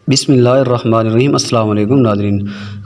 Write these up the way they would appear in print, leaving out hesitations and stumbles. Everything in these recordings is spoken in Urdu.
بسم اللہ الرحمن الرحیم۔ السلام علیکم ناظرین۔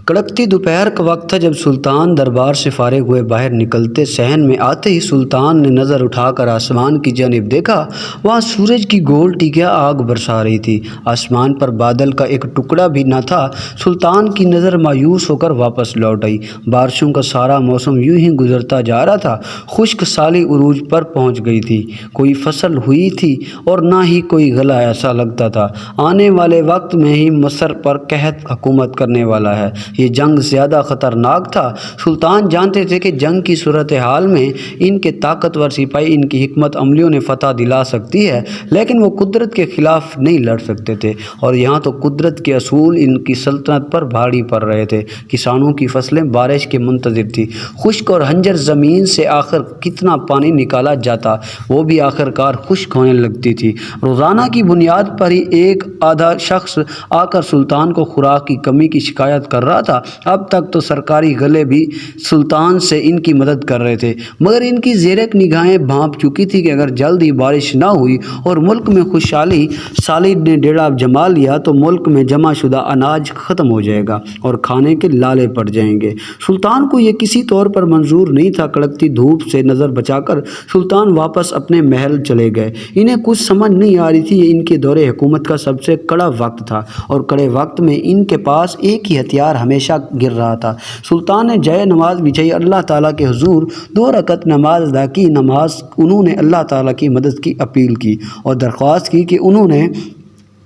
کڑکتی دوپہر کا وقت تھا جب سلطان دربار سے فارغ ہوئے باہر نکلتے صحن میں آتے ہی سلطان نے نظر اٹھا کر آسمان کی جانب دیکھا۔ وہاں سورج کی گول ٹکیا آگ برسا رہی تھی۔ آسمان پر بادل کا ایک ٹکڑا بھی نہ تھا۔ سلطان کی نظر مایوس ہو کر واپس لوٹ آئی۔ بارشوں کا سارا موسم یوں ہی گزرتا جا رہا تھا۔ خشک سالی عروج پر پہنچ گئی تھی۔ کوئی فصل ہوئی تھی اور نہ ہی کوئی گلا، ایسا لگتا تھا آنے والے وقت میں ہی مصر پر قحط حکومت کرنے والا ہے۔ یہ جنگ زیادہ خطرناک تھا۔ سلطان جانتے تھے کہ جنگ کی صورتحال میں ان کے طاقتور سپاہی، ان کی حکمت عملیوں نے فتح دلا سکتی ہے، لیکن وہ قدرت کے خلاف نہیں لڑ سکتے تھے، اور یہاں تو قدرت کے اصول ان کی سلطنت پر بھاری پڑ رہے تھے۔ کسانوں کی فصلیں بارش کے منتظر تھیں۔ خشک اور ہنجر زمین سے آخر کتنا پانی نکالا جاتا، وہ بھی آخرکار خشک ہونے لگتی تھی۔ روزانہ کی بنیاد پر ہی ایک آدھا شخص آ کر سلطان کو خوراک کی کمی کی شکایت کر رہا تھا۔ اب تک تو سرکاری غلے بھی سلطان سے ان کی مدد کر رہے تھے، مگر ان کی زیرک نگاہیں بھانپ چکی تھی کہ اگر جلد ہی بارش نہ ہوئی اور ملک میں خوشحالی سالی نے ڈیرا جما لیا تو ملک میں جمع شدہ اناج ختم ہو جائے گا اور کھانے کے لالے پڑ جائیں گے۔ سلطان کو یہ کسی طور پر منظور نہیں تھا۔ کڑکتی دھوپ سے نظر بچا کر سلطان واپس اپنے محل چلے گئے۔ انہیں کچھ سمجھ نہیں آ رہی تھی۔ یہ ان کے دور حکومت کا سب سے کڑا وقت تھا، اور کڑے وقت میں ان کے پاس ایک ہی ہتھیار ہمیشہ گر رہا تھا۔ سلطان نے جائے نماز بچھائی، اللہ تعالیٰ کے حضور 2 رکعت نماز ادا کی۔ انہوں نے اللہ تعالیٰ کی مدد کی اپیل کی اور درخواست کی کہ انہوں نے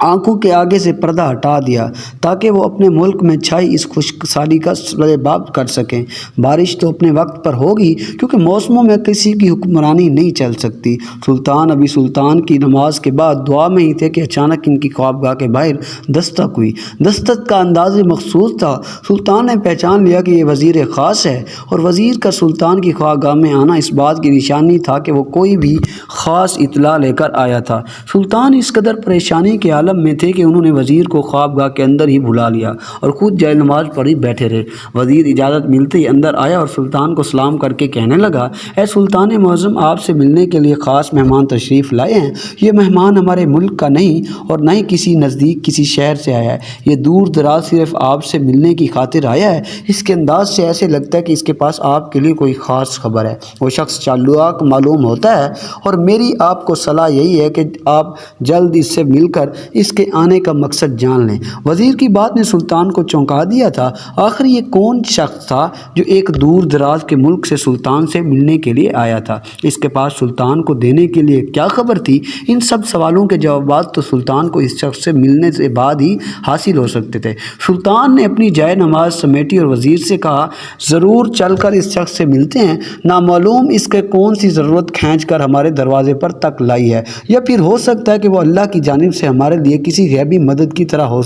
آنکھوں کے آگے سے پردہ ہٹا دیا تاکہ وہ اپنے ملک میں چھائی اس خشک سالی کا سرباب کر سکیں۔ بارش تو اپنے وقت پر ہوگی، کیونکہ موسموں میں کسی کی حکمرانی نہیں چل سکتی۔ سلطان کی نماز کے بعد دعا میں ہی تھے کہ اچانک ان کی خوابگاہ کے باہر دستک ہوئی۔ دستک کا انداز مخصوص تھا۔ سلطان نے پہچان لیا کہ یہ وزیر خاص ہے، اور وزیر کا سلطان کی خواہگاہ میں آنا اس بات کی نشانی تھا کہ وہ کوئی بھی خاص اطلاع لے کر آیا تھا۔ سلطان اس قدر پریشانی کے عالم میں تھے کہ انہوں نے وزیر کو خوابگاہ کے اندر ہی بھلا لیا اور خود جائے نماز پر ہی بیٹھے رہے۔ وزیر اجازت ملتے ہی اندر آیا اور سلطان کو سلام کر کے کہنے لگا، اے سلطان معظم، آپ سے ملنے کے لیے خاص مہمان تشریف لائے ہیں۔ یہ مہمان ہمارے ملک کا نہیں اور نہ ہی کسی نزدیک کسی شہر سے آیا ہے۔ یہ دور دراز صرف آپ سے ملنے کی خاطر آیا ہے۔ اس کے انداز سے ایسے لگتا ہے کہ اس کے پاس آپ کے لیے کوئی خاص خبر ہے۔ وہ شخص چالاک معلوم ہوتا ہے، اور میری آپ کو صلاح یہی ہے کہ آپ جلد اس سے مل کر اس کے آنے کا مقصد جان لیں۔ وزیر کی بات نے سلطان کو چونکا دیا تھا۔ آخر یہ کون شخص تھا جو ایک دور دراز کے ملک سے سلطان سے ملنے کے لیے آیا تھا؟ اس کے پاس سلطان کو دینے کے لیے کیا خبر تھی؟ ان سب سوالوں کے جوابات تو سلطان کو اس شخص سے ملنے سے بعد ہی حاصل ہو سکتے تھے۔ سلطان نے اپنی جائے نماز سمیٹی اور وزیر سے کہا، ضرور چل کر اس شخص سے ملتے ہیں۔ نامعلوم اس کے کون سی ضرورت کھینچ کر ہمارے دروازے پر تک لائی ہے، یا پھر ہو سکتا ہے کہ وہ اللہ کی جانب سے ہمارے لیے کسی غیبی مدد کی طرح ہو۔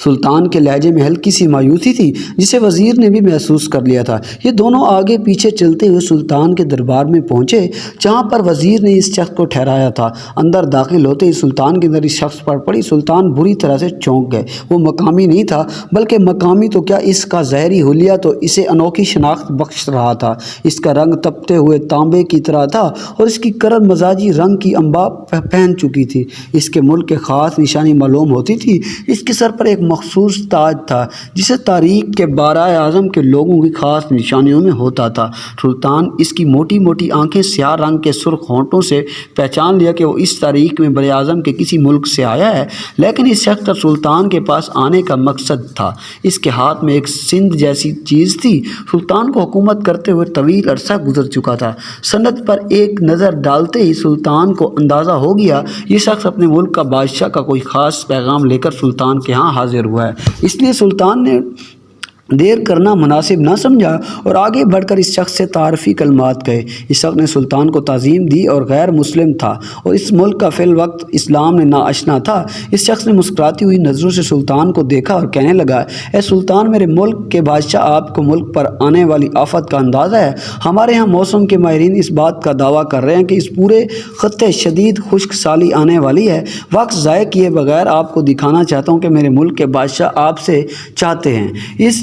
سلطان کے لہجے میں ہلکی سی مایوسی تھی، جسے وزیر نے بھی محسوس کر لیا تھا۔ یہ دونوں آگے پیچھے چلتے ہوئے سلطان کے دربار میں پہنچے، جہاں پر وزیر نے اس شخص کو ٹھہرایا تھا۔ اندر داخل ہوتے ہی سلطان کی نظر اس شخص پر پڑی۔ سلطان بری طرح سے چونک گئے۔ وہ مقامی نہیں تھا، بلکہ مقامی تو کیا، اس کا ظاہری حلیہ تو اسے انوکھی شناخت بخش رہا تھا۔ اس کا رنگ تپتے ہوئے تانبے کی طرح تھا، اور اس کی کرن مزاجی رنگ کی انباء پہن چکی تھی۔ اس کے ملک کے خاص نشانی معلوم ہوتی تھی۔ اس کے سر پر ایک مخصوص تاج تھا، جسے تاریخ کے بارہ اعظم کے لوگوں کی خاص نشانیوں میں ہوتا تھا۔ سلطان اس کی موٹی موٹی آنکھیں، سیاہ رنگ کے سرخ ہونٹوں سے پہچان لیا کہ وہ اس تاریخ میں بر اعظم کے کسی ملک سے آیا ہے، لیکن اس شخص کا سلطان کے پاس آنے کا مقصد تھا۔ اس کے ہاتھ میں ایک سند جیسی چیز تھی۔ سلطان کو حکومت کرتے ہوئے طویل عرصہ گزر چکا تھا۔ سند پر ایک نظر ڈالتے ہی سلطان کو اندازہ ہو گیا، یہ شخص اپنے ملک کا بادشاہ کا کوئی خاص پیغام لے کر سلطان کے ہاں حاضر ہوا ہے۔ اس لیے سلطان نے دیر کرنا مناسب نہ سمجھا اور آگے بڑھ کر اس شخص سے تعارفی کلمات کہے۔ اس شخص نے سلطان کو تعظیم دی اور غیر مسلم تھا، اور اس ملک کا فی الوقت اسلام میں ناآشنا تھا۔ اس شخص نے مسکراتی ہوئی نظروں سے سلطان کو دیکھا اور کہنے لگا، اے سلطان، میرے ملک کے بادشاہ، آپ کو ملک پر آنے والی آفت کا اندازہ ہے؟ ہمارے ہاں موسم کے ماہرین اس بات کا دعویٰ کر رہے ہیں کہ اس پورے خطے شدید خشک سالی آنے والی ہے۔ وقت ضائع کیے بغیر آپ کو دکھانا چاہتا ہوں کہ میرے ملک کے بادشاہ آپ سے چاہتے ہیں۔ اس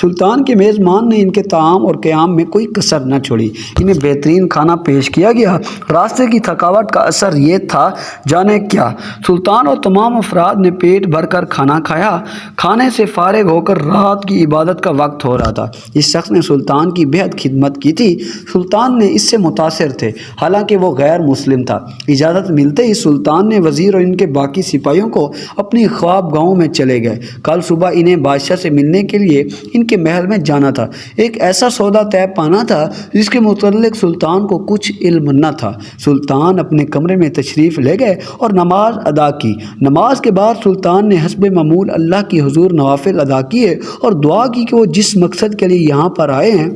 سلطان کے میزبان نے ان کے طعام اور قیام میں کوئی کسر نہ چھوڑی، انہیں بہترین کھانا پیش کیا گیا۔ راستے کی تھکاوٹ کا اثر یہ تھا جانے کیا، سلطان اور تمام افراد نے پیٹ بھر کر کھانا کھایا۔ کھانے سے فارغ ہو کر رات کی عبادت کا وقت ہو رہا تھا۔ اس شخص نے سلطان کی بہت خدمت کی تھی۔ سلطان نے اس سے متاثر تھے، حالانکہ وہ غیر مسلم تھا۔ اجازت ملتے ہی سلطان نے وزیر اور ان کے باقی سپاہیوں کو اپنی خواب گاہوں میں چلے گئے۔ کل صبح انہیں بادشاہ سے ملنے کے لیے ان کے محل میں جانا تھا۔ ایک ایسا سودا طے پانا تھا جس کے متعلق سلطان کو کچھ علم نہ تھا۔ سلطان اپنے کمرے میں تشریف لے گئے اور نماز ادا کی۔ نماز کے بعد سلطان نے حسب معمول اللہ کی حضور نوافل ادا کیے اور دعا کی کہ وہ جس مقصد کے لیے یہاں پر آئے ہیں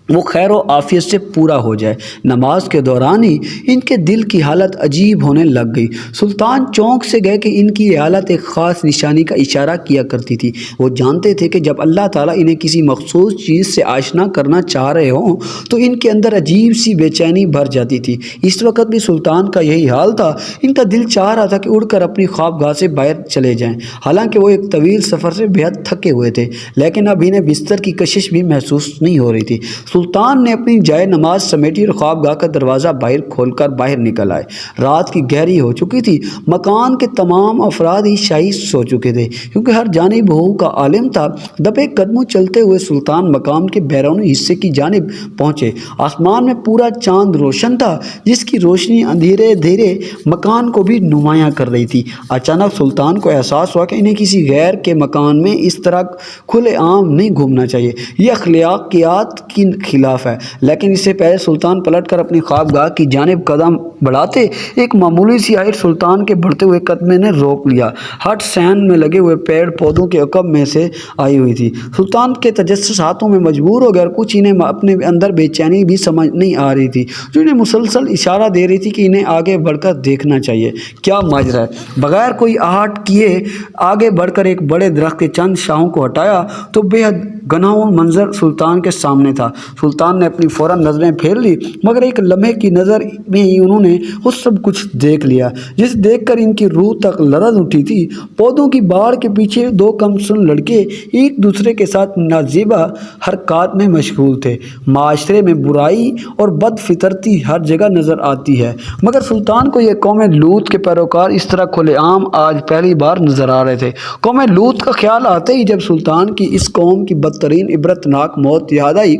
وہ خیر و عافیت سے پورا ہو جائے۔ نماز کے دوران ہی ان کے دل کی حالت عجیب ہونے لگ گئی۔ سلطان چونک سے گئے کہ ان کی یہ حالت ایک خاص نشانی کا اشارہ کیا کرتی تھی۔ وہ جانتے تھے کہ جب اللہ تعالیٰ انہیں کسی مخصوص چیز سے آشنا کرنا چاہ رہے ہوں تو ان کے اندر عجیب سی بے چینی بھر جاتی تھی۔ اس وقت بھی سلطان کا یہی حال تھا۔ ان کا دل چاہ رہا تھا کہ اڑ کر اپنی خوابگاہ سے باہر چلے جائیں، حالانکہ وہ ایک طویل سفر سے بہت تھکے ہوئے تھے، لیکن اب انہیں بستر کی کشش بھی محسوس نہیں ہو رہی تھی۔ سلطان نے اپنی جائے نماز سمیٹی اور خوابگاہ کا دروازہ باہر کھول کر باہر نکل آئے۔ رات کی گہری ہو چکی تھی۔ مکان کے تمام افراد ہی شاہی سو چکے تھے، کیونکہ ہر جانب بہو کا عالم تھا۔ دبے قدموں چلتے ہوئے سلطان مقام کے بیرونی حصے کی جانب پہنچے۔ آسمان میں پورا چاند روشن تھا، جس کی روشنی اندھیرے دھیرے مکان کو بھی نمایاں کر رہی تھی۔ اچانک سلطان کو احساس ہوا کہ انہیں کسی غیر کے مکان میں اس طرح کھلے عام نہیں گھومنا چاہیے، یہ اخلاقیات کی خلاف ہے۔ لیکن اس سے پہلے سلطان پلٹ کر اپنی خوابگاہ کی جانب قدم بڑھاتے ایک معمولی سی ہائٹ سلطان کے بڑھتے ہوئے قدمے نے روک لیا۔ ہٹ سین میں لگے ہوئے پیڑ پودوں کے عقب میں سے آئی ہوئی تھی۔ سلطان کے تجسس ہاتھوں میں مجبور ہو گیا اور کچھ انہیں اپنے اندر بے چینی بھی سمجھ نہیں آ رہی تھی، جو انہیں مسلسل اشارہ دے رہی تھی کہ انہیں آگے بڑھ کر دیکھنا چاہیے۔ کیا ماجرا ہے؟ بغیر کوئی آہٹ کیے آگے بڑھ کر ایک بڑے درخت کے چند شاخوں کو ہٹایا تو بے حد گھناؤں منظر سلطان کے سامنے تھا۔ سلطان نے اپنی فوراً نظریں پھیر لی، مگر ایک لمحے کی نظر میں ہی انہوں نے وہ سب کچھ دیکھ لیا جس دیکھ کر ان کی روح تک لرز اٹھی تھی۔ پودوں کی باڑ کے پیچھے دو کمسن لڑکے ایک دوسرے کے ساتھ نازیبا حرکات میں مشغول تھے۔ معاشرے میں برائی اور بد فطرتی ہر جگہ نظر آتی ہے، مگر سلطان کو یہ قوم لوط کے پیروکار اس طرح کھلے عام آج پہلی بار نظر آ رہے تھے۔ قوم لوط کا خیال آتے ہی جب سلطان کی اس قوم کی بدترین عبرتناک موت یاد آئی،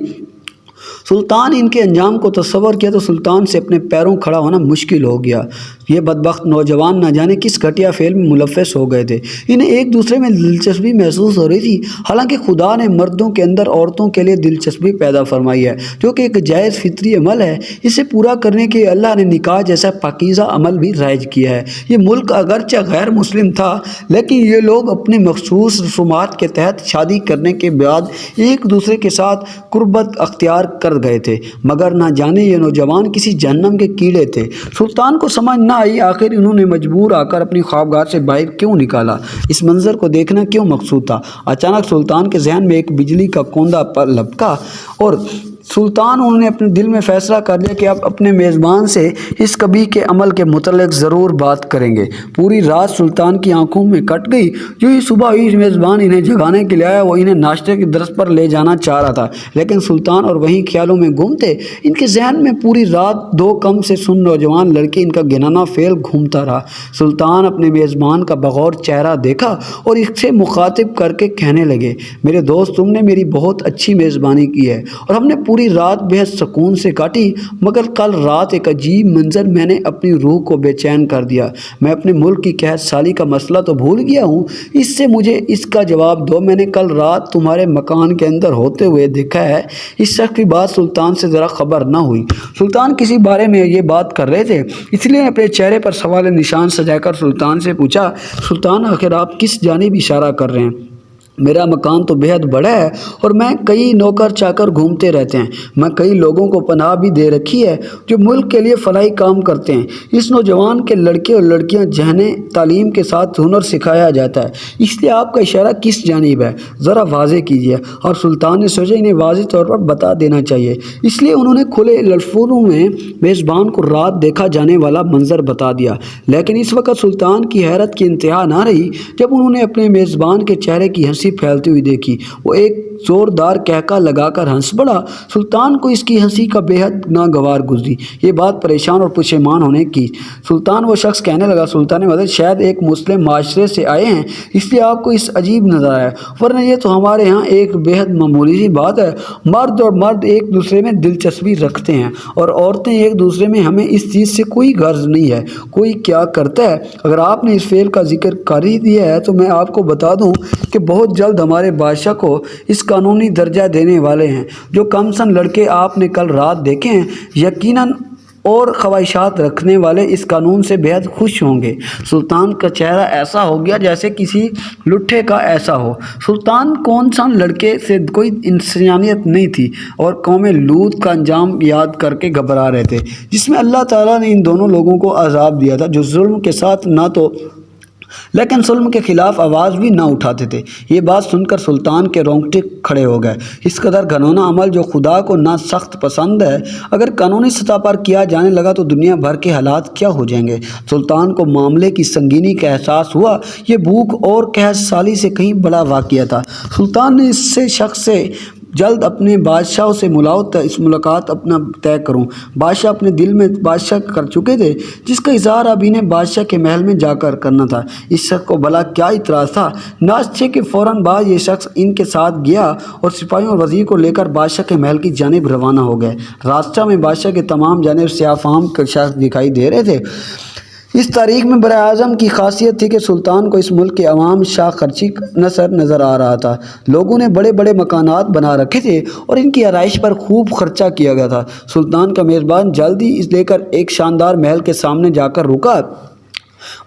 سلطان ان کے انجام کو تصور کیا تو سلطان سے اپنے پیروں کھڑا ہونا مشکل ہو گیا۔ یہ بدبخت نوجوان نہ جانے کس گھٹیا فعل میں ملوث ہو گئے تھے۔ انہیں ایک دوسرے میں دلچسپی محسوس ہو رہی تھی، حالانکہ خدا نے مردوں کے اندر عورتوں کے لیے دلچسپی پیدا فرمائی ہے، جو کہ ایک جائز فطری عمل ہے۔ اسے پورا کرنے کے اللہ نے نکاح جیسا پاکیزہ عمل بھی رائج کیا ہے۔ یہ ملک اگرچہ غیر مسلم تھا، لیکن یہ لوگ اپنے مخصوص رسومات کے تحت شادی کرنے کے بعد ایک دوسرے کے ساتھ قربت اختیار کر گئے تھے، مگر نہ جانے یہ نوجوان کسی جہنم کے کیڑے تھے۔ سلطان کو سمجھ نہ آئی آخر انہوں نے مجبور آ کر اپنی خوابگاہ سے باہر کیوں نکالا، اس منظر کو دیکھنا کیوں مقصود تھا۔ اچانک سلطان کے ذہن میں ایک بجلی کا کوندہ لپکا اور انہوں نے اپنے دل میں فیصلہ کر لیا کہ اب اپنے میزبان سے اس قبیح کے عمل کے متعلق ضرور بات کریں گے۔ پوری رات سلطان کی آنکھوں میں کٹ گئی۔ جو ہی صبح ہوئی میزبان انہیں جگانے کے لیے آیا، وہ انہیں ناشتے کی درس پر لے جانا چاہ رہا تھا، لیکن سلطان اور وہیں خیالوں میں گم تھے۔ ان کے ذہن میں پوری رات دو کم سے سن نوجوان لڑکے ان کا گھنانا فعل گھومتا رہا۔ سلطان اپنے میزبان کا بغور چہرہ دیکھا اور اس سے مخاطب کر کے کہنے لگے، میرے دوست، تم نے میری بہت اچھی میزبانی کی ہے اور ہم نے پوری رات بہت سکون سے کاٹی، مگر کل رات ایک عجیب منظر میں نے اپنی روح کو بے چین کر دیا۔ میں اپنے ملک کی قحط سالی کا مسئلہ تو بھول گیا ہوں، اس سے مجھے اس کا جواب دو۔ میں نے کل رات تمہارے مکان کے اندر ہوتے ہوئے دیکھا ہے۔ اس شخص کی بات سلطان سے ذرا خبر نہ ہوئی۔ سلطان کسی بارے میں یہ بات کر رہے تھے، اس لیے اپنے چہرے پر سوال نشان سجا کر سلطان سے پوچھا، سلطان آخر آپ کس جانب اشارہ کر رہے ہیں؟ میرا مکان تو بہت بڑا ہے اور میں کئی نوکر چاکر گھومتے رہتے ہیں۔ میں کئی لوگوں کو پناہ بھی دے رکھی ہے جو ملک کے لیے فلاحی کام کرتے ہیں۔ اس نوجوان کے لڑکے اور لڑکیاں جنہیں تعلیم کے ساتھ ہنر سکھایا جاتا ہے، اس لیے آپ کا اشارہ کس جانب ہے ذرا واضح کیجیے۔ اور سلطان نے سوچا انہیں واضح طور پر بتا دینا چاہیے، اس لیے انہوں نے کھلے الفاظوں میں میزبان کو رات دیکھا جانے والا منظر بتا دیا۔ لیکن اس وقت سلطان کی حیرت کی انتہا نہ رہی جب انہوں نے اپنے میزبان کے چہرے کی ہنسی پھیلتی ہوئی دیکھی۔ وہ ایک زوردار کہکا لگا کر ہنس پڑا۔ سلطان کو اس کی ہنسی کا بے حد ناگوار گزری۔ یہ بات پریشان اور پشیمان ہونے کی۔ سلطان وہ شخص کہنے لگا، سلطان مدد شاید ایک مسلم معاشرے سے آئے ہیں اس لیے آپ کو اس عجیب نظر آیا، ورنہ یہ تو ہمارے ہاں ایک بے حد معمولی سی بات ہے۔ مرد اور مرد ایک دوسرے میں دلچسپی رکھتے ہیں اور عورتیں ایک دوسرے میں، ہمیں اس چیز سے کوئی غرض نہیں ہے کوئی کیا کرتا ہے۔ اگر آپ نے اس فعل کا ذکر کر ہی دیا ہے تو میں آپ کو بتا دوں کہ بہت جلد ہمارے بادشاہ کو اس قانونی درجہ دینے والے ہیں۔ جو کم سن لڑکے آپ نے کل رات دیکھے ہیں، یقیناً اور خواہشات رکھنے والے اس قانون سے بے حد خوش ہوں گے۔ سلطان کا چہرہ ایسا ہو گیا جیسے کسی لٹھے کا ایسا ہو۔ سلطان کون سا لڑکے سے کوئی انسانیت نہیں تھی اور قوم لوط کا انجام یاد کر کے گھبرا رہے تھے، جس میں اللہ تعالیٰ نے ان دونوں لوگوں کو عذاب دیا تھا جو ظلم کے ساتھ نہ تو لیکن ظلم کے خلاف آواز بھی نہ اٹھاتے تھے۔ یہ بات سن کر سلطان کے رونگٹے کھڑے ہو گئے۔ اس قدر گھناؤنا عمل جو خدا کو نہ سخت پسند ہے، اگر قانونی سطح پر کیا جانے لگا تو دنیا بھر کے حالات کیا ہو جائیں گے۔ سلطان کو معاملے کی سنگینی کا احساس ہوا۔ یہ بھوک اور قحط سالی سے کہیں بڑا واقعہ تھا۔ سلطان نے اس شخص سے جلد اپنے بادشاہ سے اس ملاقات اپنا طے کروں۔ بادشاہ اپنے دل میں بادشاہ کر چکے تھے، جس کا اظہار اب انہیں بادشاہ کے محل میں جا کر کرنا تھا۔ اس شخص کو بھلا کیا اعتراض تھا؟ ناشتے کے فوراً بعد یہ شخص ان کے ساتھ گیا اور سپاہیوں اور وزیر کو لے کر بادشاہ کے محل کی جانب روانہ ہو گئے۔ راستہ میں بادشاہ کے تمام جانب سیاہ فام کے شخص دکھائی دے رہے تھے۔ اس تاریخ میں براعظم کی خاصیت تھی کہ سلطان کو اس ملک کے عوام شاہ خرچی نظر آ رہا تھا۔ لوگوں نے بڑے بڑے مکانات بنا رکھے تھے اور ان کی آرائش پر خوب خرچہ کیا گیا تھا۔ سلطان کا میزبان جلدی اس لے کر ایک شاندار محل کے سامنے جا کر رکا۔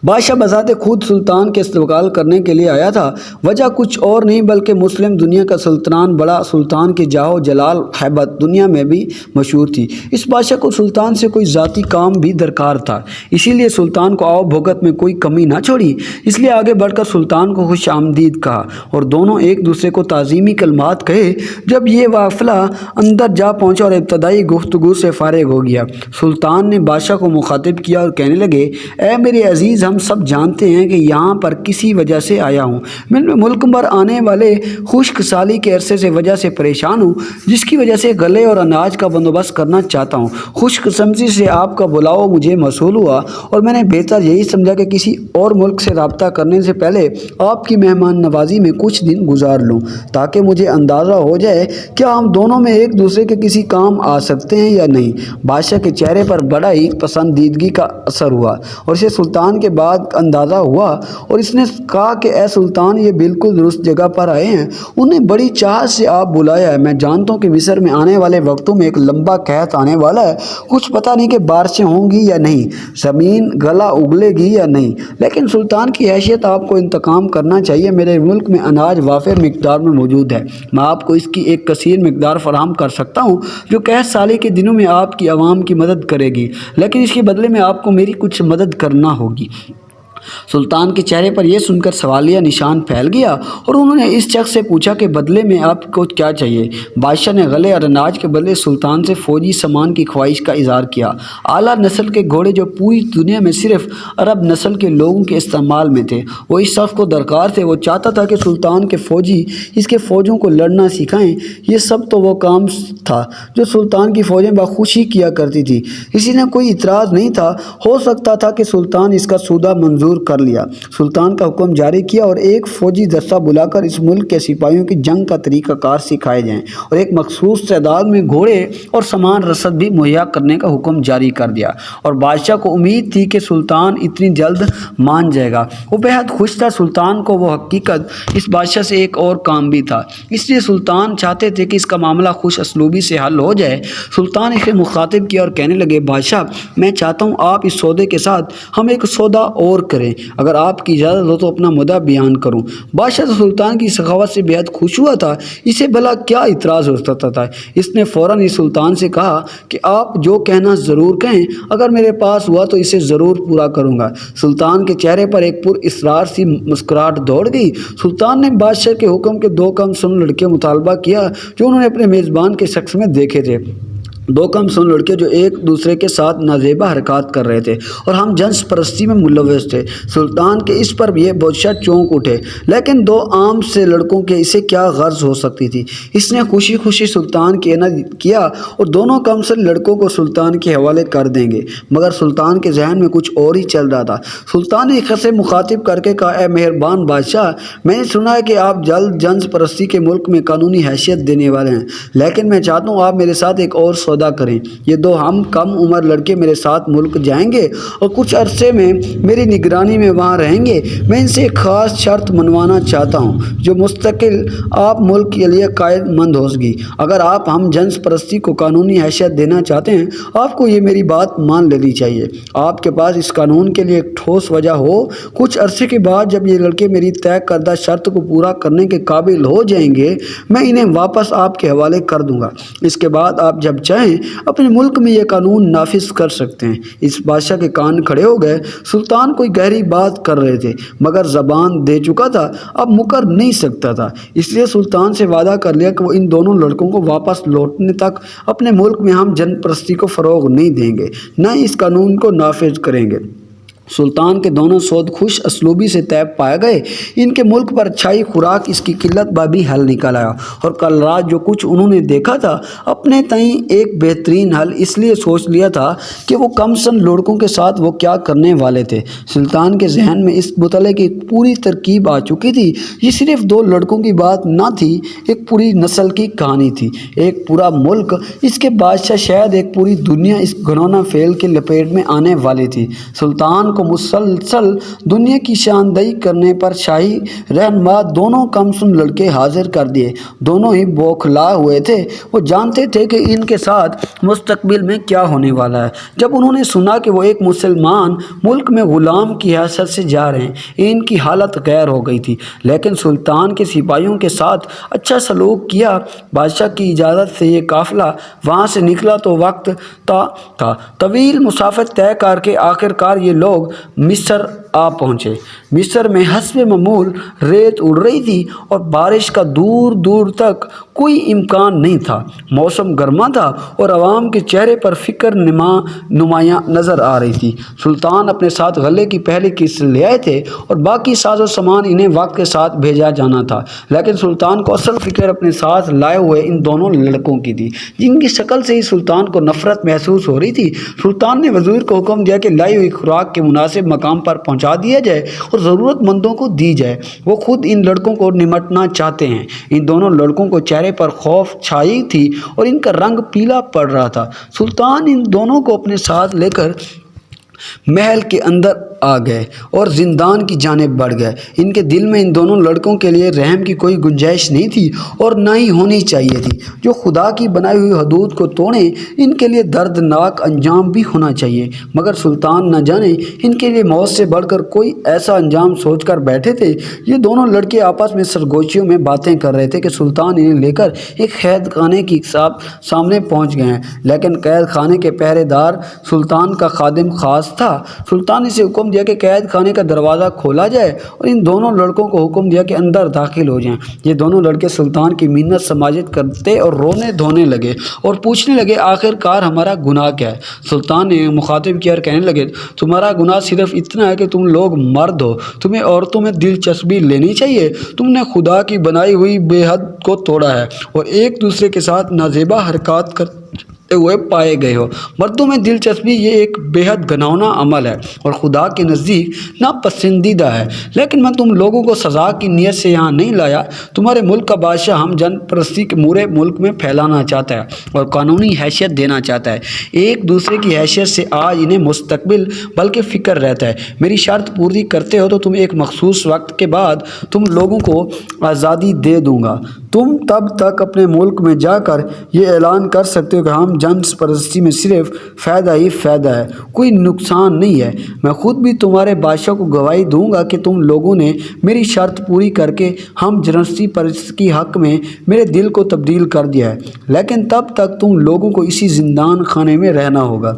بادشاہ بذات خود سلطان کے استقبال کرنے کے لیے آیا تھا۔ وجہ کچھ اور نہیں بلکہ مسلم دنیا کا سلطان بڑا سلطان کی جاہ و جلال ہیبت دنیا میں بھی مشہور تھی۔ اس بادشاہ کو سلطان سے کوئی ذاتی کام بھی درکار تھا، اسی لیے سلطان کو آؤ بھگت میں کوئی کمی نہ چھوڑی۔ اس لیے آگے بڑھ کر سلطان کو خوش آمدید کہا اور دونوں ایک دوسرے کو تعظیمی کلمات کہے۔ جب یہ قافلہ اندر جا پہنچا اور ابتدائی گفتگو سے فارغ ہو گیا، سلطان نے بادشاہ کو مخاطب کیا اور کہنے لگے، اے میرے عزیز، ہم سب جانتے ہیں کہ یہاں پر کسی وجہ سے آیا ہوں۔ میں ملک پر آنے والے خشک سالی کے عرصے سے وجہ سے پریشان ہوں، جس کی وجہ سے غلے اور اناج کا بندوبست کرنا چاہتا ہوں۔ خوش قسمتی سے آپ کا بلاؤ مجھے موصول ہوا اور میں نے بہتر یہی سمجھا کہ کسی اور ملک سے رابطہ کرنے سے پہلے آپ کی مہمان نوازی میں کچھ دن گزار لوں، تاکہ مجھے اندازہ ہو جائے کیا ہم دونوں میں ایک دوسرے کے کسی کام آ سکتے ہیں یا نہیں۔ بادشاہ کے چہرے پر بڑا ہی پسندیدگی کا اثر ہوا اور اسے سلطان کے بعد اندازہ ہوا اور اس نے کہا کہ اے سلطان، یہ بالکل درست جگہ پر آئے ہیں۔ انہیں بڑی چاہت سے آپ بلایا ہے۔ میں جانتا ہوں کہ مصر میں آنے والے وقتوں میں ایک لمبا قحط آنے والا ہے۔ کچھ پتہ نہیں کہ بارشیں ہوں گی یا نہیں، زمین گلا اگلے گی یا نہیں، لیکن سلطان کی حیثیت آپ کو انتقام کرنا چاہیے۔ میرے ملک میں اناج وافر مقدار میں موجود ہے، میں آپ کو اس کی ایک کثیر مقدار فراہم کر سکتا ہوں جو قحط سالی کے دنوں میں آپ کی عوام کی مدد کرے گی، لیکن اس کے بدلے میں آپ کو میری کچھ مدد کرنا ہوگی۔ سلطان کے چہرے پر یہ سن کر سوالیہ نشان پھیل گیا اور انہوں نے اس شخص سے پوچھا کہ بدلے میں آپ کو کیا چاہیے۔ بادشاہ نے غلے اور اناج کے بدلے سلطان سے فوجی سامان کی خواہش کا اظہار کیا۔ اعلیٰ نسل کے گھوڑے جو پوری دنیا میں صرف عرب نسل کے لوگوں کے استعمال میں تھے، وہ اس شخص کو درکار تھے۔ وہ چاہتا تھا کہ سلطان کے فوجی اس کے فوجوں کو لڑنا سکھائیں۔ یہ سب تو وہ کام تھا جو سلطان کی فوجیں بخوشی کیا کرتی تھی۔ کسی نے کوئی اعتراض نہیں تھا۔ ہو سکتا تھا کہ سلطان اس کا سودہ منظور کر لیا۔ سلطان کا حکم جاری کیا اور ایک فوجی دستہ بلا کر اس ملک کے سپاہیوں کی جنگ کا طریقہ کار سکھائے جائیں اور ایک مخصوص تعداد میں گھوڑے اور سامان رسد بھی مہیا کرنے کا حکم جاری کر دیا۔ اور بادشاہ کو امید تھی کہ سلطان اتنی جلد مان جائے گا۔ وہ بے حد خوش تھا۔ سلطان کو وہ حقیقت اس بادشاہ سے ایک اور کام بھی تھا، اس لیے سلطان چاہتے تھے کہ اس کا معاملہ خوش اسلوبی سے حل ہو جائے۔ سلطان اسے مخاطب کیا اور کہنے لگے، بادشاہ، میں چاہتا ہوں آپ اس سودے کے ساتھ ہم ایک سودا اور کریں۔ رہیں، اگر آپ کی اجازت ہو تو اپنا مدعا بیان کروں۔ بادشاہ تو سلطان کی سخاوت سے بےحد خوش ہوا تھا، اسے بھلا کیا اعتراض ہو سکتا تھا۔ اس نے فوراً ہی سلطان سے کہا کہ آپ جو کہنا ضرور کہیں، اگر میرے پاس ہوا تو اسے ضرور پورا کروں گا۔ سلطان کے چہرے پر ایک پر اسرار سی مسکراہٹ دوڑ گئی۔ سلطان نے بادشاہ کے حکم کے 2 کم سن لڑکے مطالبہ کیا جو انہوں نے اپنے میزبان کے شخص میں دیکھے تھے۔ 2 کم سن لڑکے جو ایک دوسرے کے ساتھ نازیبا حرکات کر رہے تھے اور ہم جنس پرستی میں ملوث تھے۔ سلطان کے اس پر یہ بادشاہ چونک اٹھے، لیکن 2 عام سے لڑکوں کے اسے کیا غرض ہو سکتی تھی۔ اس نے خوشی خوشی سلطان کے عہد کیا اور دونوں کم سن لڑکوں کو سلطان کے حوالے کر دیں گے، مگر سلطان کے ذہن میں کچھ اور ہی چل رہا تھا۔ سلطان نے ایک سے مخاطب کر کے کہا، اے مہربان بادشاہ، میں نے سنا ہے کہ آپ جلد جنس پرستی کے ملک میں قانونی حیثیت دینے والے ہیں، لیکن میں چاہتا ہوں آپ میرے ساتھ ایک اور سودا کریں۔ یہ 2 ہم کم عمر لڑکے میرے ساتھ ملک جائیں گے اور کچھ عرصے میں میری نگرانی میں وہاں رہیں گے۔ میں ان سے ایک خاص شرط منوانا چاہتا ہوں جو مستقل آپ ملک کے لیے قائد مند ہوگی۔ اگر آپ ہم جنس پرستی کو قانونی حیثیت دینا چاہتے ہیں، آپ کو یہ میری بات مان لینی چاہیے۔ آپ کے پاس اس قانون کے لیے ایک ٹھوس وجہ ہو۔ کچھ عرصے کے بعد جب یہ لڑکے میری طے کردہ شرط کو پورا کرنے کے قابل ہو جائیں گے، میں انہیں واپس آپ کے حوالے کر دوں گا۔ اس کے بعد آپ جب چاہیں اپنے ملک میں یہ قانون نافذ کر سکتے ہیں۔ اس بادشاہ کے کان کھڑے ہو گئے۔ سلطان کوئی گہری بات کر رہے تھے، مگر زبان دے چکا تھا، اب مکر نہیں سکتا تھا۔ اس لیے سلطان سے وعدہ کر لیا کہ وہ ان دونوں لڑکوں کو واپس لوٹنے تک اپنے ملک میں ہم جن پرستی کو فروغ نہیں دیں گے، نہ اس قانون کو نافذ کریں گے۔ سلطان کے دونوں سود خوش اسلوبی سے طے پائے گئے۔ ان کے ملک پر اچھائی خوراک اس کی قلت بھی حل نکل آیا، اور کل رات جو کچھ انہوں نے دیکھا تھا اپنے تئیں ایک بہترین حل اس لیے سوچ لیا تھا کہ وہ کم سن لڑکوں کے ساتھ وہ کیا کرنے والے تھے۔ سلطان کے ذہن میں اس مطلع کی ایک پوری ترکیب آ چکی تھی۔ یہ صرف 2 لڑکوں کی بات نہ تھی، ایک پوری نسل کی کہانی تھی، ایک پورا ملک، اس کے بادشاہ، شاید ایک پوری دنیا اس گھناؤنا فعل کے لپیٹ میں آنے والی تھی۔ سلطان کو مسلسل دنیا کی شاندہی کرنے پر شاہی رہنما 2 کم سن لڑکے حاضر کر دیے۔ دونوں ہی بوکھلا ہوئے تھے، وہ جانتے تھے کہ ان کے ساتھ مستقبل میں کیا ہونے والا ہے۔ جب انہوں نے سنا کہ وہ ایک مسلمان ملک میں غلام کی حیثیت سے جا رہے ہیں، ان کی حالت غیر ہو گئی تھی، لیکن سلطان کے سپاہیوں کے ساتھ اچھا سلوک کیا۔ بادشاہ کی اجازت سے یہ قافلہ وہاں سے نکلا تو وقت تھا طویل مسافت طے کر کے آخر کار یہ لوگ مصر آ پہنچے۔ مصر میں حسب معمول ریت اڑ رہی تھی اور بارش کا دور دور تک کوئی امکان نہیں تھا۔ موسم گرما تھا اور عوام کے چہرے پر فکر نمایاں نظر آ رہی تھی۔ سلطان اپنے ساتھ غلے کی پہلی قسط لے آئے تھے اور باقی ساز و سامان انہیں وقت کے ساتھ بھیجا جانا تھا، لیکن سلطان کو اصل فکر اپنے ساتھ لائے ہوئے ان دونوں لڑکوں کی تھی، جن کی شکل سے ہی سلطان کو نفرت محسوس ہو رہی تھی۔ سلطان نے وزیر کو حکم دیا کہ لائی ہوئی خوراک کے مناسب مقام پر پہنچا دیا جائے اور ضرورت مندوں کو دی جائے۔ وہ خود ان لڑکوں کو نمٹنا چاہتے ہیں۔ ان دونوں لڑکوں کو چہرے پر خوف چھائی تھی اور ان کا رنگ پیلا پڑ رہا تھا۔ سلطان ان دونوں کو اپنے ساتھ لے کر محل کے اندر آ گئے اور زندان کی جانب بڑھ گئے۔ ان کے دل میں ان دونوں لڑکوں کے لیے رحم کی کوئی گنجائش نہیں تھی اور نہ ہی ہونی چاہیے تھی۔ جو خدا کی بنائی ہوئی حدود کو توڑیں، ان کے لیے دردناک انجام بھی ہونا چاہیے، مگر سلطان نہ جانے ان کے لیے موت سے بڑھ کر کوئی ایسا انجام سوچ کر بیٹھے تھے۔ یہ دونوں لڑکے آپس میں سرگوشیوں میں باتیں کر رہے تھے کہ سلطان انہیں لے کر ایک قید خانے کی سامنے پہنچ گئے ہیں، لیکن قید خانے کے پہرے دار سلطان کا خادم خاص تھا۔ سلطان نے اسے حکم دیا کہ قید خانے کا دروازہ کھولا جائے اور ان دونوں لڑکوں کو حکم دیا کہ اندر داخل ہو جائیں۔ یہ دونوں لڑکے سلطان کی منت سماجت کرتے اور رونے دھونے لگے اور پوچھنے لگے، آخر کار ہمارا گناہ کیا ہے؟ سلطان نے مخاطب کیا اور کہنے لگے، تمہارا گناہ صرف اتنا ہے کہ تم لوگ مرد ہو، تمہیں عورتوں میں دلچسپی لینی چاہیے، تم نے خدا کی بنائی ہوئی بے حد کو توڑا ہے اور ایک دوسرے کے ساتھ نازیبا حرکات کرتے ہوئے پائے گئے ہو۔ مردوں میں دلچسپی یہ ایک بے حد گھناؤنا عمل ہے اور خدا کے نزدیک ناپسندیدہ ہے، لیکن میں تم لوگوں کو سزا کی نیت سے یہاں نہیں لایا۔ تمہارے ملک کا بادشاہ ہم جن پرستی کے پورے ملک میں پھیلانا چاہتا ہے اور قانونی حیثیت دینا چاہتا ہے۔ ایک دوسرے کی حیثیت سے آج انہیں مستقبل بلکہ فکر رہتا ہے۔ میری شرط پوری کرتے ہو تو تم ایک مخصوص وقت کے بعد تم لوگوں کو آزادی دے دوں گا۔ تم تب تک اپنے ملک میں جا کر یہ اعلان کر سکتے ہو کہ ہم جنس پرستی میں صرف فائدہ ہی فائدہ ہے، کوئی نقصان نہیں ہے۔ میں خود بھی تمہارے بادشاہ کو گواہی دوں گا کہ تم لوگوں نے میری شرط پوری کر کے ہم جنسی پرستی کی حق میں میرے دل کو تبدیل کر دیا ہے، لیکن تب تک تم لوگوں کو اسی زندان خانے میں رہنا ہوگا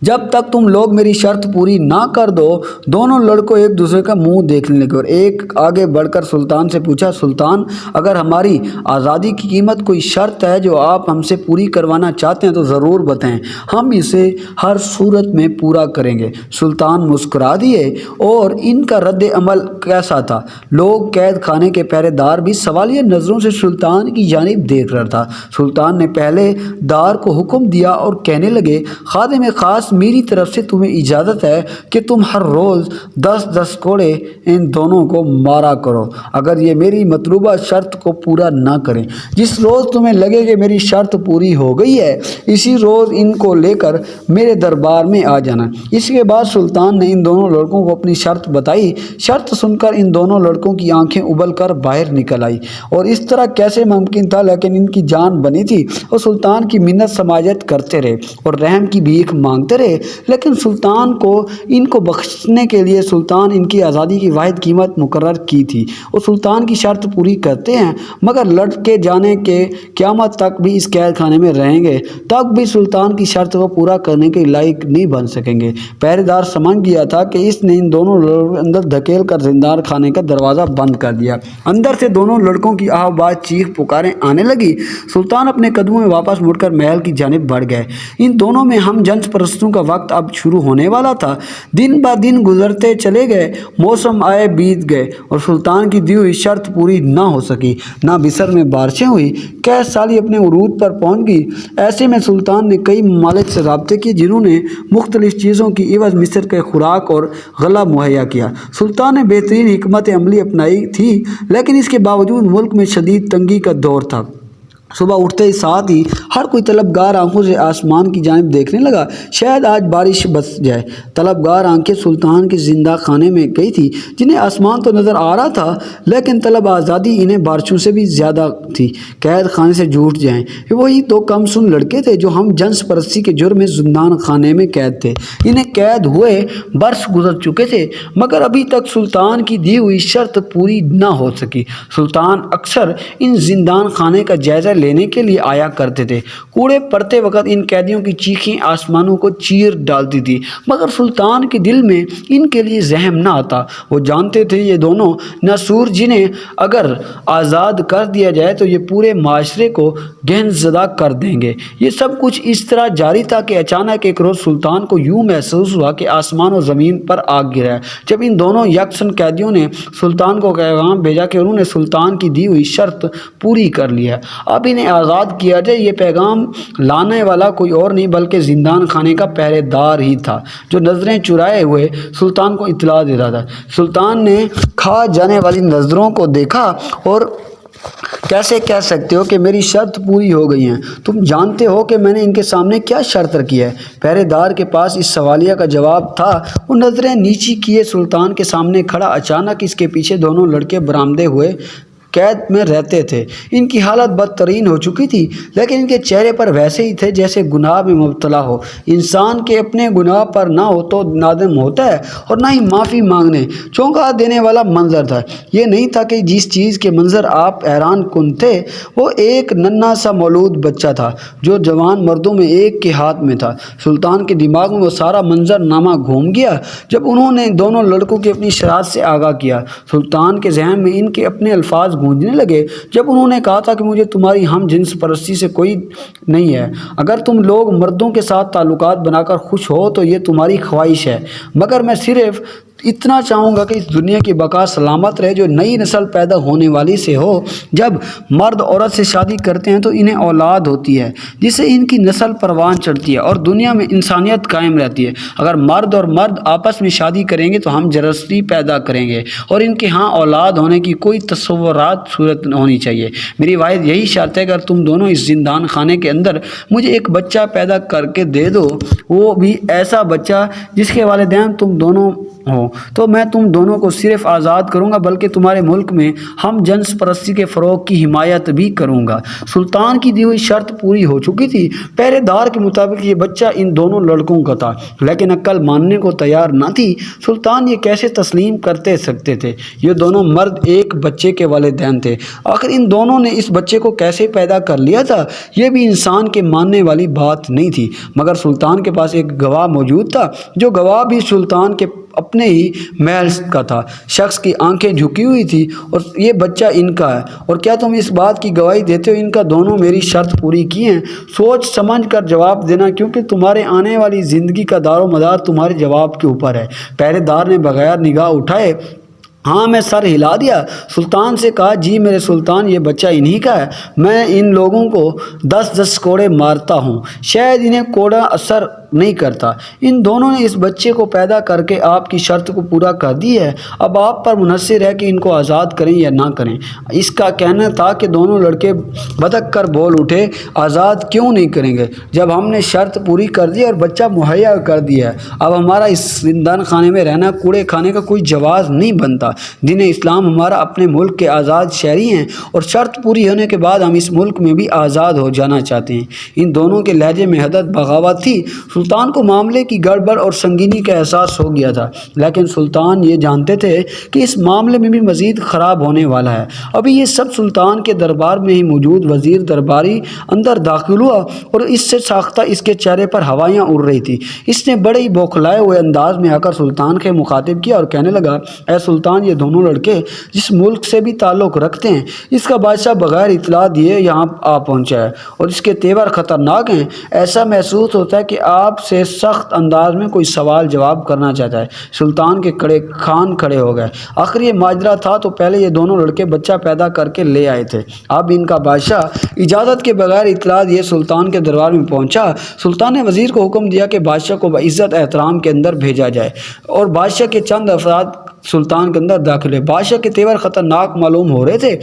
جب تک تم لوگ میری شرط پوری نہ کر دو۔ دونوں لڑکوں ایک دوسرے کا منہ دیکھنے لگے اور ایک آگے بڑھ کر سلطان سے پوچھا، سلطان، اگر ہماری آزادی کی قیمت کوئی شرط ہے جو آپ ہم سے پوری کروانا چاہتے ہیں تو ضرور بتائیں، ہم اسے ہر صورت میں پورا کریں گے۔ سلطان مسکرا دیے۔ اور ان کا رد عمل کیسا تھا؟ لوگ قید خانے کے پہرے دار بھی سوالیہ نظروں سے سلطان کی جانب دیکھ رہا تھا۔ سلطان نے پہلے دار کو حکم دیا اور کہنے لگے، خادم خاص، میری طرف سے تمہیں اجازت ہے کہ تم ہر روز 10 کوڑے ان دونوں کو مارا کرو اگر یہ میری مطلوبہ شرط کو پورا نہ کریں۔ جس روز تمہیں لگے کہ میری شرط پوری ہو گئی ہے، اسی روز ان کو لے کر میرے دربار میں آ جانا۔ اس کے بعد سلطان نے ان دونوں لڑکوں کو اپنی شرط بتائی۔ شرط سن کر ان دونوں لڑکوں کی آنکھیں ابل کر باہر نکل آئی، اور اس طرح کیسے ممکن تھا، لیکن ان کی جان بنی تھی اور سلطان کی منت سماجت کرتے رہے اور رحم کی بھیک مانگتے رہے، لیکن سلطان کو ان کو بخشنے کے لیے سلطان ان کی آزادی کی واحد قیمت مقرر کی تھی۔ وہ سلطان کی شرط پوری کرتے ہیں مگر لڑکے جانے کے قیامت تک بھی اس قید خانے میں رہیں گے، تب بھی سلطان کی شرط کو پورا کرنے کے لائق نہیں بن سکیں گے۔ پہرے دار سمجھ گیا تھا کہ اس نے ان دونوں لڑکوں اندر دھکیل کر زندان خانے کا دروازہ بند کر دیا۔ اندر سے دونوں لڑکوں کی آہ باز چیخ پکاریں آنے لگی۔ سلطان اپنے قدموں میں واپس مڑ کر محل کی جانب بڑھ گئے۔ ان دونوں میں ہم جنس پرستوں کا وقت اب شروع ہونے والا تھا۔ دن بہ دن گزرتے چلے گئے، موسم آئے بیت گئے اور سلطان کی دی ہوئی شرط پوری نہ ہو سکی۔ نہ مصر میں بارشیں ہوئی، قید سالی اپنے عروج پر پہنچ گئی۔ ایسے میں سلطان نے کئی ممالک سے رابطے کیے جنہوں نے مختلف چیزوں کی عوض مصر کے خوراک اور غلہ مہیا کیا۔ سلطان نے بہترین حکمت عملی اپنائی تھی، لیکن اس کے باوجود ملک میں شدید تنگی کا دور تھا۔ صبح اٹھتے ہی ساتھ ہی ہر کوئی طلبگار آنکھوں سے آسمان کی جانب دیکھنے لگا، شاید آج بارش برس جائے۔ طلبگار آنکھیں سلطان کے زندہ خانے میں گئی تھی، جنہیں آسمان تو نظر آ رہا تھا لیکن طلب آزادی انہیں بارشوں سے بھی زیادہ تھی۔ قید خانے سے جھوٹ جائیں، وہی دو کم سن لڑکے تھے جو ہم جنس پرستی کے جرم میں زندان خانے میں قید تھے۔ انہیں قید ہوئے برس گزر چکے تھے مگر ابھی تک سلطان کی دی ہوئی شرط پوری نہ ہو سکی۔ سلطان اکثر ان زندان خانے کا جائزہ لینے کے لیے آیا کرتے تھے۔ کوڑے پڑتے وقت ان قیدیوں کی چیخیں آسمانوں کو چیر ڈالتی تھی مگر سلطان کے دل میں ان کے لیے رحم نہ آتا۔ وہ جانتے تھے یہ دونوں ناسور جنہیں اگر آزاد کر دیا جائے تو یہ پورے معاشرے کو گہن زدہ کر دیں گے۔ یہ سب کچھ اس طرح جاری تھا کہ اچانک ایک روز سلطان کو یوں محسوس ہوا کہ آسمان و زمین پر آگ گرا ہے۔ جب ان دونوں یکساں قیدیوں نے سلطان کو پیغام بھیجا کہ انہوں نے سلطان کی دی ہوئی شرط پوری کر لی ہے، اب انہیں آزاد کیا جائے، یہ پیغام لانے والا کوئی اور نہیں بلکہ زندان خانے کا پہرے دار ہی تھا جو نظریں چرائے ہوئے سلطان کو اطلاع دے رہا تھا۔ سلطان نے کھا جانے والی نظروں کو دیکھا اور کیسے کہہ سکتے ہو کہ میری شرط پوری ہو گئی ہے؟ تم جانتے ہو کہ میں نے ان کے سامنے کیا شرط رکھی ہے؟ پہرے دار کے پاس اس سوالیہ کا جواب تھا۔ وہ نظریں نیچی کیے سلطان کے سامنے کھڑا، اچانک اس کے پیچھے دونوں لڑکے برآمدے ہوئے قید میں رہتے تھے۔ ان کی حالت بدترین ہو چکی تھی لیکن ان کے چہرے پر ویسے ہی تھے جیسے گناہ میں مبتلا ہو۔ انسان کے اپنے گناہ پر نہ ہو تو نادم ہوتا ہے اور نہ ہی معافی مانگنے۔ چونکا دینے والا منظر تھا۔ یہ نہیں تھا کہ جس چیز کے منظر آپ حیران کن تھے وہ ایک ننھا سا مولود بچہ تھا جو جوان مردوں میں ایک کے ہاتھ میں تھا۔ سلطان کے دماغ میں وہ سارا منظر نامہ گھوم گیا جب انہوں نے دونوں لڑکوں کی اپنی شرارت سے آگاہ کیا۔ سلطان کے ذہن میں ان کے اپنے الفاظ گونجنے لگے جب انہوں نے کہا تھا کہ مجھے تمہاری ہم جنس پرستی سے کوئی نہیں ہے۔ اگر تم لوگ مردوں کے ساتھ تعلقات بنا کر خوش ہو تو یہ تمہاری خواہش ہے، مگر میں صرف اتنا چاہوں گا کہ اس دنیا کی بقا سلامت رہے جو نئی نسل پیدا ہونے والی سے ہو۔ جب مرد عورت سے شادی کرتے ہیں تو انہیں اولاد ہوتی ہے جس سے ان کی نسل پروان چڑھتی ہے اور دنیا میں انسانیت قائم رہتی ہے۔ اگر مرد اور مرد آپس میں شادی کریں گے تو ہم جنسی پیدا کریں گے اور ان کے ہاں اولاد ہونے کی کوئی تصورات صورت ہونی چاہیے۔ میری واحد یہی شرط ہے کہ اگر تم دونوں اس زندان خانے کے اندر مجھے ایک بچہ پیدا کر کے دے دو، وہ بھی ایسا بچہ جس کے والدین تم دونوں ہو تو میں تم دونوں کو صرف آزاد کروں گا بلکہ تمہارے ملک میں ہم جنس پرستی کے فروغ کی حمایت بھی کروں گا۔ سلطان کی دی ہوئی شرط پوری ہو چکی تھی۔ پہرے دار کے مطابق یہ بچہ ان دونوں لڑکوں کا تھا، لیکن عقل ماننے کو تیار نہ تھی۔ سلطان یہ کیسے تسلیم کرتے سکتے تھے؟ یہ دونوں مرد ایک بچے کے والدین تھے، آخر ان دونوں نے اس بچے کو کیسے پیدا کر لیا تھا؟ یہ بھی انسان کے ماننے والی بات نہیں تھی، مگر سلطان کے پاس ایک گواہ موجود تھا، جو گواہ بھی سلطان کے اپنے ہی محل کا تھا۔ شخص کی آنکھیں جھکی ہوئی تھی اور یہ بچہ ان کا ہے، اور کیا تم اس بات کی گواہی دیتے ہو ان کا دونوں میری شرط پوری کی ہیں؟ سوچ سمجھ کر جواب دینا، کیونکہ تمہارے آنے والی زندگی کا دار و مدار تمہارے جواب کے اوپر ہے۔ پہرے دار نے بغیر نگاہ اٹھائے ہاں میں سر ہلا دیا۔ سلطان سے کہا جی میرے سلطان، یہ بچہ انہی کا ہے۔ میں ان لوگوں کو 10 کوڑے مارتا ہوں، شاید انہیں کوڑا اثر نہیں کرتا۔ ان دونوں نے اس بچے کو پیدا کر کے آپ کی شرط کو پورا کر دی ہے، اب آپ پر منحصر ہے کہ ان کو آزاد کریں یا نہ کریں۔ اس کا کہنا تھا کہ دونوں لڑکے بدک کر بول اٹھے، آزاد کیوں نہیں کریں گے جب ہم نے شرط پوری کر دی اور بچہ مہیا کر دیا ہے؟ اب ہمارا اس زندان خانے میں رہنا کوڑے کھانے کا کوئی جواز نہیں بنتا۔ دین اسلام ہمارا اپنے ملک کے آزاد شہری ہیں، اور شرط پوری ہونے کے بعد ہم اس ملک میں بھی آزاد ہو جانا چاہتے ہیں۔ ان دونوں کے لہجے میں حدت بغاوت تھی۔ سلطان کو معاملے کی گڑبڑ اور سنگینی کا احساس ہو گیا تھا، لیکن سلطان یہ جانتے تھے کہ اس معاملے میں بھی مزید خراب ہونے والا ہے۔ ابھی یہ سب سلطان کے دربار میں ہی موجود وزیر درباری اندر داخل ہوا، اور اس سے ساختہ اس کے چہرے پر ہوائیاں اڑ رہی تھی۔ اس نے بڑے ہی بوکھلائے ہوئے انداز میں آ کر سلطان کے مخاطب کیا اور کہنے لگا، اے سلطان، یہ دونوں لڑکے جس ملک سے بھی تعلق رکھتے ہیں، اس کا بادشاہ بغیر اطلاع دیے یہاں آ پہنچا ہے، اور اس کے تیور خطرناک ہیں۔ ایسا محسوس ہوتا ہے کہ آپ سے سخت انداز میں کوئی سوال جواب کرنا چاہتا ہے۔ سلطان کے کان کھڑے ہو گئے۔ آخر یہ ماجرا تھا تو پہلے یہ دونوں لڑکے بچہ پیدا کر کے لے آئے تھے، اب ان کا بادشاہ اجازت کے بغیر اطلاع دیے سلطان کے دربار میں پہنچا۔ سلطان نے وزیر کو حکم دیا کہ بادشاہ کو بعزت احترام کے اندر بھیجا جائے، اور بادشاہ کے چند افراد سلطان کے اندر داخل ہوئے۔ بادشاہ کے تیور خطرناک معلوم ہو رہے تھے۔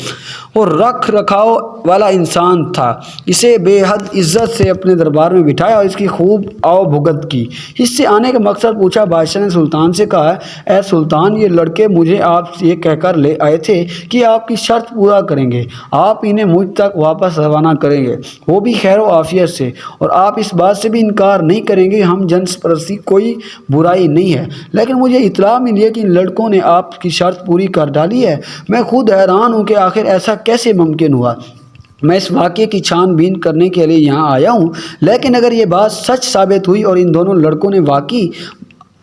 وہ رکھ رکھاؤ والا انسان تھا۔ اسے بے حد عزت سے اپنے دربار میں بٹھایا اور اس کی خوب آؤ بھگت کی۔ اس سے آنے کا مقصد پوچھا۔ بادشاہ نے سلطان سے کہا، اے سلطان، یہ لڑکے مجھے آپ سے یہ کہہ کر لے آئے تھے کہ آپ کی شرط پورا کریں گے، آپ انہیں مجھ تک واپس روانہ کریں گے، وہ بھی خیر و عافیت سے، اور آپ اس بات سے بھی انکار نہیں کریں گے ہم جنس پرستی کوئی برائی نہیں ہے۔ لیکن مجھے اطلاع ملی ہے کہ ان لڑکوں نے آپ کی شرط پوری کر ڈالی ہے۔ میں خود حیران ہوں کہ آخر ایسا کیسے ممکن ہوا۔ میں اس واقعے کی چھان بین کرنے کے لیے یہاں آیا ہوں، لیکن اگر یہ بات سچ ثابت ہوئی اور ان دونوں لڑکوں نے واقعی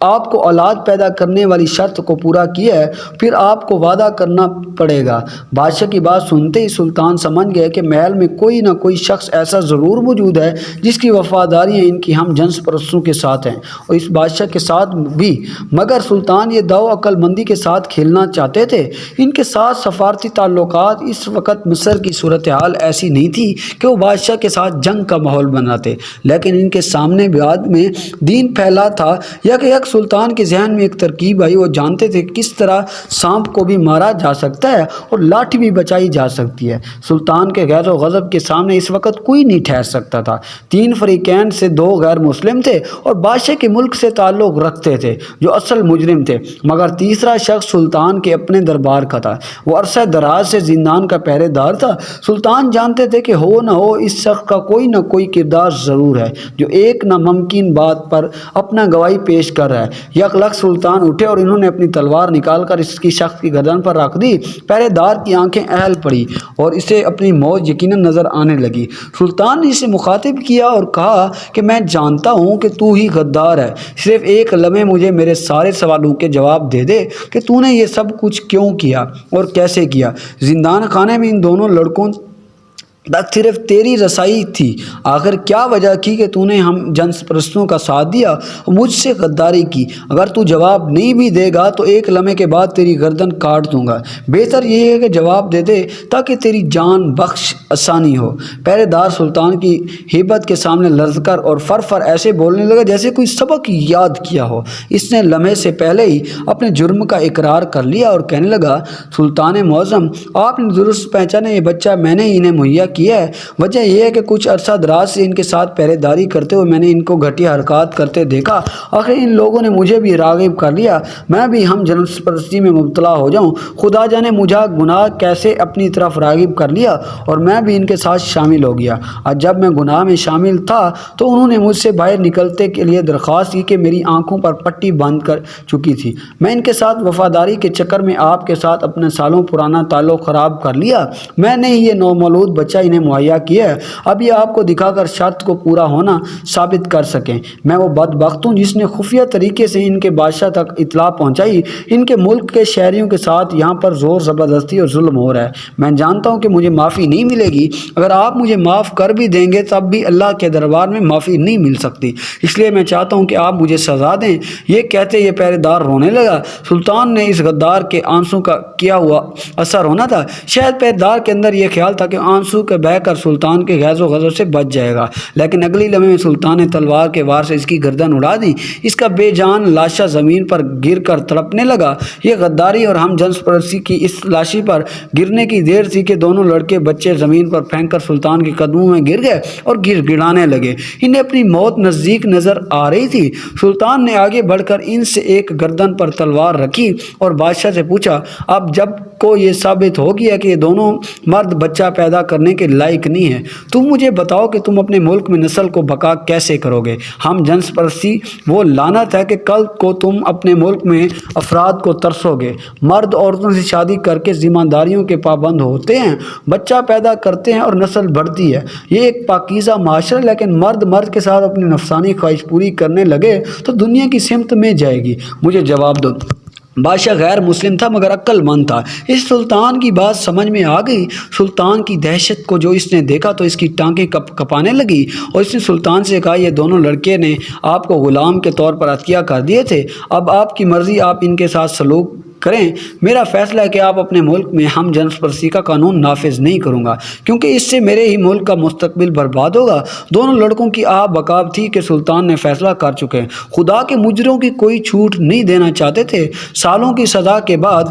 آپ کو اولاد پیدا کرنے والی شرط کو پورا کیا ہے، پھر آپ کو وعدہ کرنا پڑے گا۔ بادشاہ کی بات سنتے ہی سلطان سمجھ گئے کہ محل میں کوئی نہ کوئی شخص ایسا ضرور موجود ہے جس کی وفاداریاں ان کی ہم جنس پرستوں کے ساتھ ہیں، اور اس بادشاہ کے ساتھ بھی۔ مگر سلطان یہ داؤ عقل مندی کے ساتھ کھیلنا چاہتے تھے۔ ان کے ساتھ سفارتی تعلقات، اس وقت مصر کی صورتحال ایسی نہیں تھی کہ وہ بادشاہ کے ساتھ جنگ کا ماحول بناتے، لیکن ان کے سامنے بعد میں دین پھیلا تھا۔ یک سلطان کے ذہن میں ایک ترکیب آئی۔ وہ جانتے تھے کہ کس طرح سانپ کو بھی مارا جا سکتا ہے اور لاٹھی بھی بچائی جا سکتی ہے۔ سلطان کے غیر و غضب کے سامنے اس وقت کوئی نہیں ٹھہر سکتا تھا۔ 3 فریقین سے 2 غیر مسلم تھے اور بادشاہ کے ملک سے تعلق رکھتے تھے جو اصل مجرم تھے، مگر تیسرا شخص سلطان کے اپنے دربار کا تھا۔ وہ عرصہ دراز سے زندان کا پہرے دار تھا۔ سلطان جانتے تھے کہ ہو نہ ہو اس شخص کا کوئی نہ کوئی کردار ضرور ہے جو ایک ناممکن بات پر اپنا گواہی پیش کر رہا ہے۔ یک لخت سلطان اٹھے اور انہوں نے اپنی تلوار نکال کر اس کی شخص کی گردن پر رکھ دی۔ پہرے دار کی آنکھیں اہل پڑی اور اسے اپنی موت یقیناً نظر آنے لگی۔ سلطان نے اسے مخاطب کیا اور کہا کہ میں جانتا ہوں کہ تو ہی غدار ہے، صرف ایک لمحے مجھے میرے سارے سوالوں کے جواب دے دے کہ تو نے یہ سب کچھ کیوں کیا اور کیسے کیا۔ زندان خانے میں ان دونوں لڑکوں تک صرف تیری رسائی تھی۔ آخر کیا وجہ تھی کہ تو نے ہم جنس پرستوں کا ساتھ دیا اور مجھ سے غداری کی؟ اگر تو جواب نہیں بھی دے گا تو ایک لمحے کے بعد تیری گردن کاٹ دوں گا۔ بہتر یہ ہے کہ جواب دے دے تاکہ تیری جان بخش آسانی ہو۔ پہرے دار سلطان کی ہیبت کے سامنے لرز کر اور فر ایسے بولنے لگا جیسے کوئی سبق یاد کیا ہو۔ اس نے لمحے سے پہلے ہی اپنے جرم کا اقرار کر لیا اور کہنے لگا، سلطان معظم، آپ نے درست پہچانا، یہ بچہ میں نے انہیں مہیا کیا ہے؟ وجہ یہ ہے کہ کچھ عرصہ دراز سے ان کے ساتھ پہرے داری کرتے ہوئے میں نے ان کو گھٹیا حرکات کرتے دیکھا۔ آخر ان لوگوں نے مجھے بھی راغب کر لیا، میں بھی ہم جنس پرستی میں مبتلا ہو جاؤں۔ خدا جانے مجھے گناہ کیسے اپنی طرف راغب کر لیا اور میں بھی ان کے ساتھ شامل ہو گیا۔ اور جب میں گناہ میں شامل تھا تو انہوں نے مجھ سے باہر نکلتے کے لیے درخواست کی کہ میری آنکھوں پر پٹی باندھ کر چکی تھی۔ میں ان کے ساتھ وفاداری کے چکر میں آپ کے ساتھ اپنے سالوں پرانا تعلق خراب کر لیا۔ میں نے یہ نومولود بچہ انہیں مہیا کیا ہے، اب یہ آپ کو دکھا کر شرط کو پورا ہونا ثابت کر سکیں۔ میں وہ بدبخت ہوں جس نے خفیہ طریقے سے ان کے بادشاہ تک اطلاع پہنچائی۔ ان کے ملک کے شہریوں کے ساتھ یہاں پر زور زبردستی اور ظلم ہو رہا ہے۔ میں جانتا ہوں کہ مجھے معافی نہیں ملے گی، اگر آپ مجھے معاف کر بھی دیں گے تب بھی اللہ کے دربار میں معافی نہیں مل سکتی، اس لیے میں چاہتا ہوں کہ آپ مجھے سزا دیں۔ یہ کہتے یہ پہرے دار رونے لگا۔ سلطان نے اس غدار کے آنسو کا کیا ہوا اثر ہونا تھا۔ شاید پہرے دار کے اندر یہ خیال تھا کہ آنسو کے بہہ کر سلطان کے غیظ و غضب سے بچ جائے گا، لیکن اگلی لمحے میں سلطان نے تلوار کے وار سے اس کی گردن اڑا دی۔ اس کا بے جان لاشا زمین پر گر کر تڑپنے لگا۔ یہ غداری اور ہم جنس پرستی کی اس لاشی پر گرنے کی دیر تھی کہ دونوں لڑکے بچے زمین پر پھینک کر سلطان کے قدموں میں گر گئے اور گر گڑانے لگے۔ انہیں اپنی موت نزدیک نظر آ رہی تھی۔ سلطان نے آگے بڑھ کر ان سے ایک گردن پر تلوار رکھی اور بادشاہ سے پوچھا، اب جب کو یہ ثابت ہو گیا کہ یہ دونوں مرد بچہ پیدا کرنے کے لائق نہیں ہیں، تم مجھے بتاؤ کہ تم اپنے ملک میں نسل کو بقا کیسے کرو گے؟ ہم جنس پرستی وہ لعنت ہے کہ کل کو تم اپنے ملک میں افراد کو ترسو گے۔ مرد عورتوں سے شادی کر کے ذمہ داریوں کے پابند ہوتے ہیں، بچہ پیدا کرتے ہیں اور نسل بڑھتی ہے۔ یہ ایک پاکیزہ معاشرہ، لیکن مرد کے ساتھ اپنی نفسانی خواہش پوری کرنے لگے تو دنیا کی سمت میں جائے گی۔ مجھے جواب دو۔ بادشاہ غیر مسلم تھا مگر عقل مند تھا۔ اس سلطان کی بات سمجھ میں آ گئی۔ سلطان کی دہشت کو جو اس نے دیکھا تو اس کی ٹانگیں کپانے لگی اور اس نے سلطان سے کہا، یہ دونوں لڑکے نے آپ کو غلام کے طور پر عطیہ کر دیے تھے، اب آپ کی مرضی، آپ ان کے ساتھ سلوک کریں۔ میرا فیصلہ ہے کہ آپ اپنے ملک میں ہم جنس پرستی کا قانون نافذ نہیں کروں گا، کیونکہ اس سے میرے ہی ملک کا مستقبل برباد ہوگا۔ دونوں لڑکوں کی بقاب تھی کہ سلطان نے فیصلہ کر چکے ہیں۔ خدا کے مجرموں کی کوئی چھوٹ نہیں دینا چاہتے تھے۔ سالوں کی سزا کے بعد